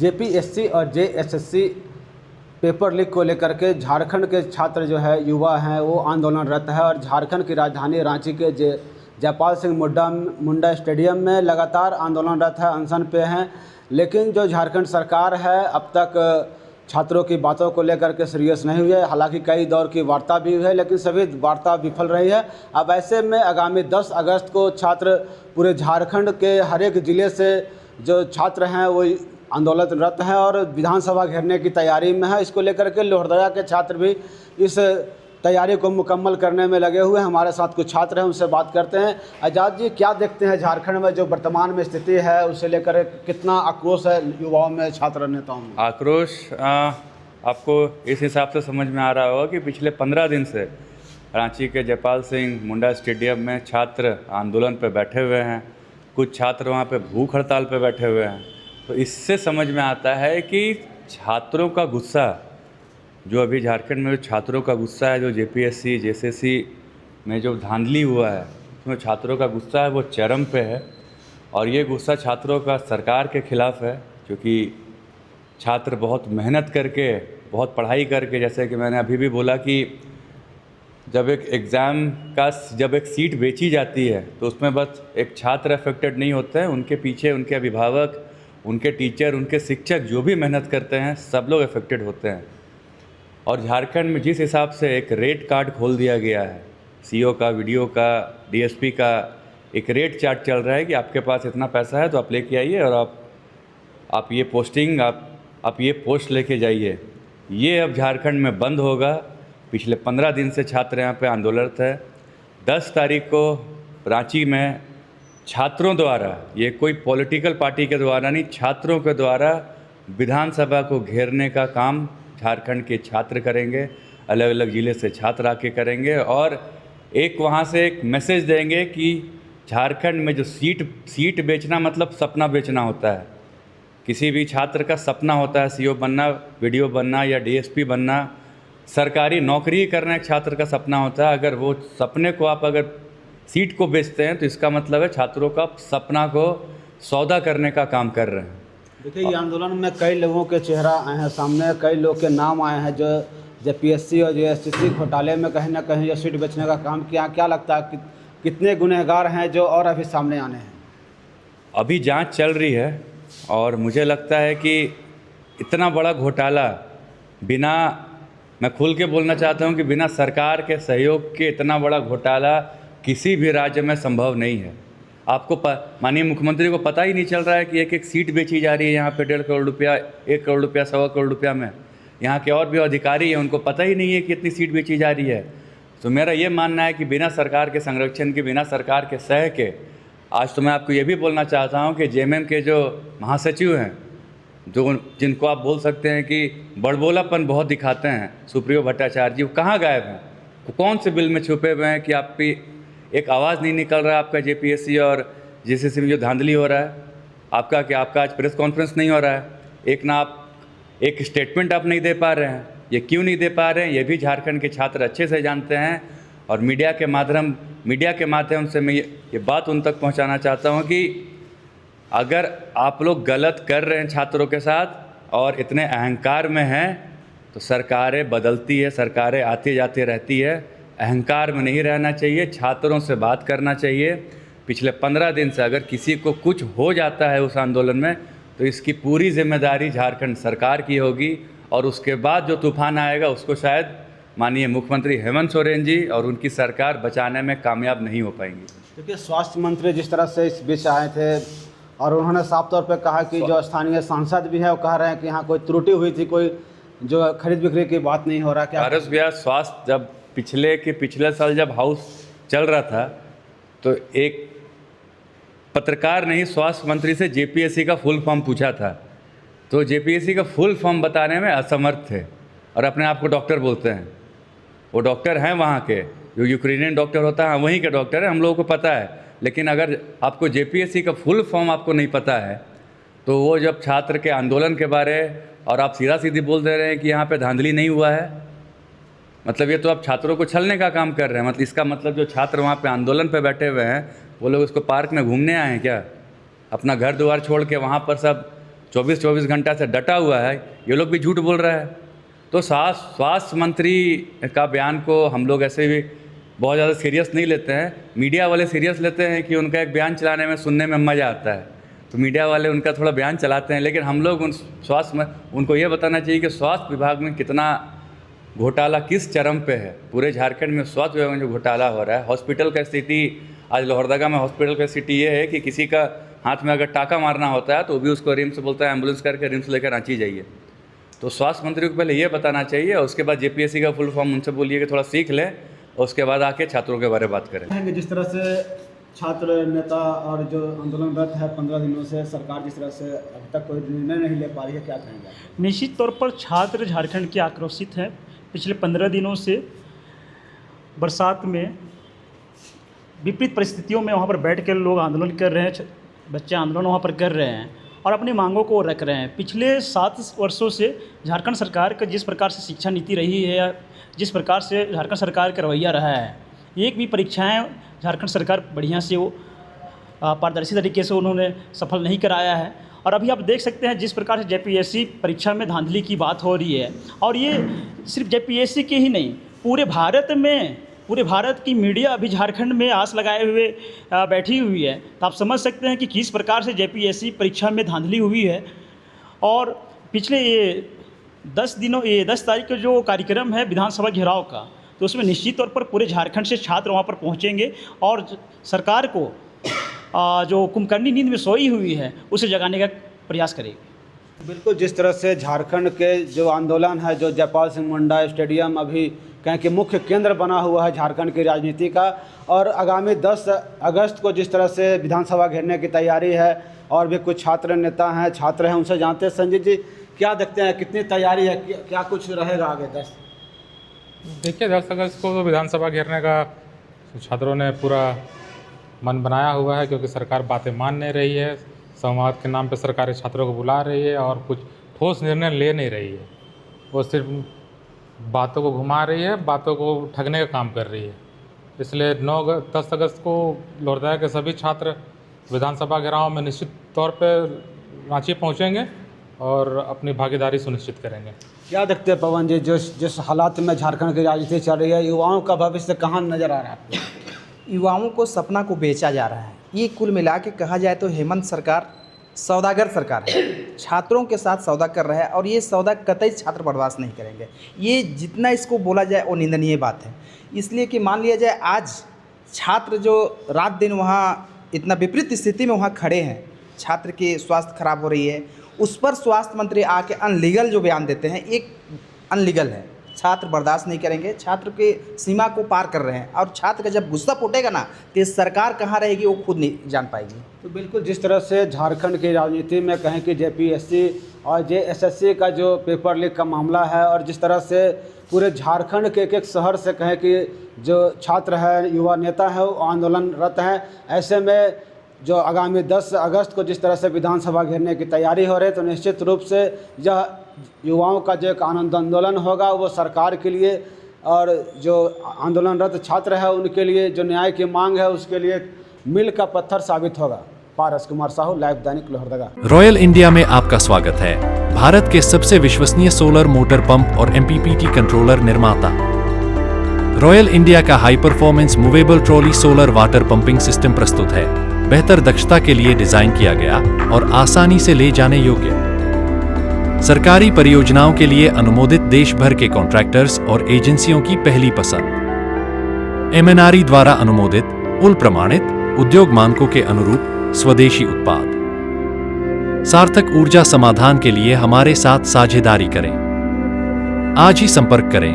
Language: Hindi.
जेपीएससी और जेएसएससी पेपर लीक को लेकर के झारखंड के छात्र जो है युवा हैं वो आंदोलनरत है और झारखंड की राजधानी रांची के जयपाल सिंह मुंडा स्टेडियम में लगातार आंदोलनरत है, अनशन पे हैं। लेकिन जो झारखंड सरकार है अब तक छात्रों की बातों को लेकर के सीरियस नहीं हुई है। हालांकि कई दौर की वार्ता भी हुई है लेकिन सभी वार्ता विफल रही है। अब ऐसे में आगामी 10 अगस्त को छात्र पूरे झारखंड के हर एक ज़िले से जो छात्र हैं वो आंदोलनरत हैं और विधानसभा घेरने की तैयारी में है। इसको लेकर के लोहरदगा के छात्र भी इस तैयारी को मुकम्मल करने में लगे हुए हैं। हमारे साथ कुछ छात्र हैं, उनसे बात करते हैं। आज़ाद जी, क्या देखते हैं झारखंड में जो वर्तमान में स्थिति है उसे लेकर कितना आक्रोश है युवाओं में, छात्र नेताओं में? आक्रोश आपको इस हिसाब से समझ में आ रहा होगा कि पिछले 15 दिन से रांची के जयपाल सिंह मुंडा स्टेडियम में छात्र आंदोलन पर बैठे हुए हैं। कुछ छात्र वहाँ पे भूख हड़ताल पर बैठे हुए हैं। तो इससे समझ में आता है कि छात्रों का गुस्सा, जो अभी झारखंड में छात्रों का गुस्सा है, जो जेपीएससी जेएसएससी में जो धांधली हुआ है उसमें छात्रों का गुस्सा है वो चरम पे है। और ये गुस्सा छात्रों का सरकार के ख़िलाफ़ है, क्योंकि छात्र बहुत मेहनत करके, बहुत पढ़ाई करके, जैसे कि मैंने अभी भी बोला कि जब एक एग्ज़ाम का जब एक सीट बेची जाती है तो उसमें बस एक छात्र अफेक्टेड नहीं होते हैं, उनके पीछे उनके अभिभावक, उनके टीचर, उनके शिक्षक जो भी मेहनत करते हैं सब लोग अफेक्टेड होते हैं। और झारखंड में जिस हिसाब से एक रेट कार्ड खोल दिया गया है, सीओ का, वीडियो का, डीएसपी का एक रेट चार्ट चल रहा है कि आपके पास इतना पैसा है तो आप लेके आइए और आप ये पोस्टिंग आप ये पोस्ट लेके जाइए। ये अब झारखंड में बंद होगा। पिछले 15 दिन से छात्र यहाँ पे आंदोलनरत है। 10 तारीख को रांची में छात्रों द्वारा, ये कोई पॉलिटिकल पार्टी के द्वारा नहीं, छात्रों के द्वारा विधानसभा को घेरने का काम झारखंड के छात्र करेंगे। अलग अलग ज़िले से छात्र आके करेंगे और एक वहाँ से एक मैसेज देंगे कि झारखंड में जो सीट बेचना मतलब सपना बेचना होता है। किसी भी छात्र का सपना होता है सीओ बनना, वीडियो बनना या डीएसपी बनना, सरकारी नौकरी करना एक छात्र का सपना होता है। अगर वो सपने को आप अगर सीट को बेचते हैं तो इसका मतलब है छात्रों का सपना को सौदा करने का काम कर रहे हैं। देखिए, ये आंदोलन में कई लोगों के चेहरा आए हैं सामने, कई लोग के नाम आए हैं जो जेपीएससी और जेएसएससी घोटाले में कहीं ना कहीं ये सीट बेचने का काम किया। क्या लगता है कि कितने गुनहगार हैं जो और अभी सामने आने हैं? अभी जांच चल रही है और मुझे लगता है कि इतना बड़ा घोटाला बिना, मैं खुल के बोलना चाहता हूं कि बिना सरकार के सहयोग के इतना बड़ा घोटाला किसी भी राज्य में संभव नहीं है। आपको माननीय मुख्यमंत्री को पता ही नहीं चल रहा है कि एक एक सीट बेची जा रही है यहाँ पे 1.5 करोड़ रुपया, 1 करोड़ रुपया, 1.25 करोड़ रुपया में। यहाँ के और भी अधिकारी हैं, उनको पता ही नहीं है कि इतनी सीट बेची जा रही है। तो मेरा ये मानना है कि बिना सरकार के संरक्षण के, बिना सरकार के सह के, आज तो मैं आपको ये भी बोलना चाहता हूँ कि जेएमएम के जो महासचिव हैं, जो जिनको आप बोल सकते हैं कि बड़बोलापन बहुत दिखाते हैं, सुप्रियो भट्टाचार्य जी, वो कहाँ गायब हैं? कौन से बिल में छुपे हुए हैं कि आपकी एक आवाज़ नहीं निकल रहा है? आपका जेपीएससी और जेएसएससी में जो धांधली हो रहा है, आपका आज प्रेस कॉन्फ्रेंस नहीं हो रहा है, आप एक स्टेटमेंट आप नहीं दे पा रहे हैं। ये क्यों नहीं दे पा रहे हैं ये भी झारखंड के छात्र अच्छे से जानते हैं। और मीडिया के माध्यम से मैं ये बात उन तक पहुंचाना चाहता हूं कि अगर आप लोग गलत कर रहे हैं छात्रों के साथ और इतने अहंकार में हैं तो सरकारें बदलती है, सरकारें आती जाती रहती है। अहंकार में नहीं रहना चाहिए, छात्रों से बात करना चाहिए। पिछले 15 दिन से अगर किसी को कुछ हो जाता है उस आंदोलन में तो इसकी पूरी जिम्मेदारी झारखंड सरकार की होगी और उसके बाद जो तूफान आएगा उसको शायद माननीय मुख्यमंत्री हेमंत सोरेन जी और उनकी सरकार बचाने में कामयाब नहीं हो पाएंगी। देखिए, स्वास्थ्य मंत्री जिस तरह से इस बीच आए थे और उन्होंने साफ तौर पर कहा कि जो स्थानीय सांसद भी है वो कह रहे हैं कि यहाँ कोई त्रुटि हुई थी, कोई जो खरीद बिक्री की बात नहीं हो रहा। क्या पारस भैया, स्वास्थ्य जब पिछले साल जब हाउस चल रहा था तो एक पत्रकार ने ही स्वास्थ्य मंत्री से जेपीएससी का फुल फॉर्म पूछा था, तो जेपीएससी का फुल फॉर्म बताने में असमर्थ थे और अपने आप को डॉक्टर बोलते हैं। वो डॉक्टर हैं वहाँ के, जो यूक्रेनियन डॉक्टर होता है वहीं के डॉक्टर हैं, हम लोगों को पता है। लेकिन अगर आपको जेपीएससी का फुल फॉर्म आपको नहीं पता है तो वो जब छात्र के आंदोलन के बारे और आप सीधा सीधी बोल दे रहे हैं कि यहाँ पे धांधली नहीं हुआ है, मतलब ये तो आप छात्रों को छलने का काम कर रहे हैं। मतलब इसका मतलब जो छात्र वहाँ पे आंदोलन पे बैठे हुए हैं वो लोग उसको पार्क में घूमने आए हैं क्या? अपना घर द्वार छोड़ के वहाँ पर सब 24 घंटा से डटा हुआ है, ये लोग भी झूठ बोल रहा है। तो स्वास्थ्य मंत्री का बयान को हम लोग ऐसे भी बहुत ज़्यादा सीरियस नहीं लेते हैं, मीडिया वाले सीरियस लेते हैं कि उनका एक बयान चलाने में सुनने में मज़ा आता है, तो मीडिया वाले उनका थोड़ा बयान चलाते हैं। लेकिन हम लोग उनको ये बताना चाहिए कि स्वास्थ्य विभाग में कितना घोटाला किस चरम पे है। पूरे झारखंड में स्वास्थ्य विभाग में जो घोटाला हो रहा है, हॉस्पिटल का स्थिति आज लोहरदगा में हॉस्पिटल का स्थिति ये है कि किसी का हाथ में अगर टाका मारना होता है तो भी उसको रिम्स बोलता है, एम्बुलेंस करके रिम्स लेकर रांची जाइए। तो स्वास्थ्य मंत्री को पहले ये बताना चाहिए और उसके बाद जेपीएससी का फुल फॉर्म उनसे बोलिए कि थोड़ा सीख लें और उसके बाद आके छात्रों के बारे में बात करें। जिस तरह से छात्र नेता और जो आंदोलनरत है 15 दिनों से, सरकार जिस तरह से अभी तक कोई निर्णय नहीं ले पा रही है, क्या कहेंगे? निश्चित तौर पर छात्र झारखंड के आक्रोशित हैं। पिछले 15 दिनों से बरसात में विपरीत परिस्थितियों में वहाँ पर बैठ कर लोग आंदोलन कर रहे हैं, बच्चे आंदोलन वहाँ पर कर रहे हैं और अपनी मांगों को रख रहे हैं। पिछले 7 वर्षों से झारखंड सरकार का जिस प्रकार से शिक्षा नीति रही है या जिस प्रकार से झारखंड सरकार का रवैया रहा है, एक भी परीक्षाएं झारखंड सरकार बढ़िया से वो पारदर्शी तरीके से उन्होंने सफल नहीं कराया है। और अभी आप देख सकते हैं जिस प्रकार से जेपीएससी परीक्षा में धांधली की बात हो रही है, और ये सिर्फ जेपीएससी की ही नहीं, पूरे भारत की मीडिया अभी झारखंड में आस लगाए हुए बैठी हुई है। तो आप समझ सकते हैं कि किस प्रकार से जेपीएससी परीक्षा में धांधली हुई है। और पिछले ये 10 तारीख का जो कार्यक्रम है विधानसभा घेराव का, तो उसमें निश्चित तौर पर पूरे झारखंड से छात्र वहाँ पर पहुँचेंगे और सरकार को जो कुंभकर्णी नींद में सोई हुई है उसे जगाने का प्रयास करेगी। बिल्कुल, जिस तरह से झारखंड के जो आंदोलन है, जो जयपाल सिंह मुंडा स्टेडियम अभी कहें कि मुख्य केंद्र बना हुआ है झारखंड की राजनीति का, और आगामी 10 अगस्त को जिस तरह से विधानसभा घेरने की तैयारी है और भी कुछ छात्र नेता हैं, छात्र हैं, उनसे जानते हैं। संजय जी, क्या देखते हैं, कितनी तैयारी है, क्या कुछ रहेगा आगे? देखिए, 10 अगस्त को तो विधानसभा घेरने का छात्रों ने पूरा मन बनाया हुआ है, क्योंकि सरकार बातें मान नहीं रही है। संवाद के नाम पे सरकार छात्रों को बुला रही है और कुछ ठोस निर्णय ले नहीं रही है। वो सिर्फ बातों को घुमा रही है, बातों को ठगने का काम कर रही है। इसलिए 10 अगस्त को लोहरदगा के सभी छात्र विधानसभा घेराव में निश्चित तौर पर रांची पहुँचेंगे और अपनी भागीदारी सुनिश्चित करेंगे। क्या देखते हैं पवन जी, जिस हालात में झारखंड की राजनीति चल रही है, युवाओं का भविष्य कहाँ नजर आ रहा है आपको? युवाओं को सपना को बेचा जा रहा है। ये कुल मिला के कहा जाए तो हेमंत सरकार सौदागर सरकार है, छात्रों के साथ सौदा कर रहा है और ये सौदा कतई छात्र बर्दाश्त नहीं करेंगे। ये जितना इसको बोला जाए वो निंदनीय बात है। इसलिए कि मान लिया जाए आज छात्र जो रात दिन वहाँ इतना विपरीत स्थिति में वहाँ खड़े हैं, छात्र की स्वास्थ्य खराब हो रही है, उस पर स्वास्थ्य मंत्री आके अनलीगल जो बयान देते हैं, एक अनलीगल है। छात्र बर्दाश्त नहीं करेंगे, छात्र के सीमा को पार कर रहे हैं और छात्र का जब गुस्सा फूटेगा ना तो सरकार कहाँ रहेगी वो खुद नहीं जान पाएगी। तो बिल्कुल, जिस तरह से झारखंड की राजनीति में कहें कि जेपीएससी और जेएसएससी का जो पेपर लीक का मामला है, और जिस तरह से पूरे झारखंड के एक शहर से कहें कि जो छात्र है, युवा नेता है, वो आंदोलनरत हैं, ऐसे में जो आगामी 10 अगस्त को जिस तरह से विधानसभा घेरने की तैयारी हो रही है, तो निश्चित रूप से यह युवाओं का जो एक आंदोलन होगा वो सरकार के लिए और जो आंदोलनरत छात्र है उनके लिए जो न्याय की मांग है उसके लिए मील का पत्थर साबित होगा। पारस कुमार साहू, लाइव दैनिक, लोहरदगा। रॉयल इंडिया में आपका स्वागत है, भारत के सबसे विश्वसनीय सोलर मोटर पंप और MPPT कंट्रोलर निर्माता। रॉयल इंडिया का high performance movable trolley solar water pumping system प्रस्तुत है। बेहतर दक्षता के लिए डिजाइन किया गया और आसानी से ले जाने योग्य। सरकारी परियोजनाओं के लिए अनुमोदित देश भर के कॉन्ट्रैक्टर्स और एजेंसियों की पहली पसंद। MNRE द्वारा अनुमोदित, उल प्रमाणित, उद्योग मानकों के अनुरूप स्वदेशी उत्पाद। सार्थक ऊर्जा समाधान के लिए हमारे साथ साझेदारी करें। आज ही संपर्क करें।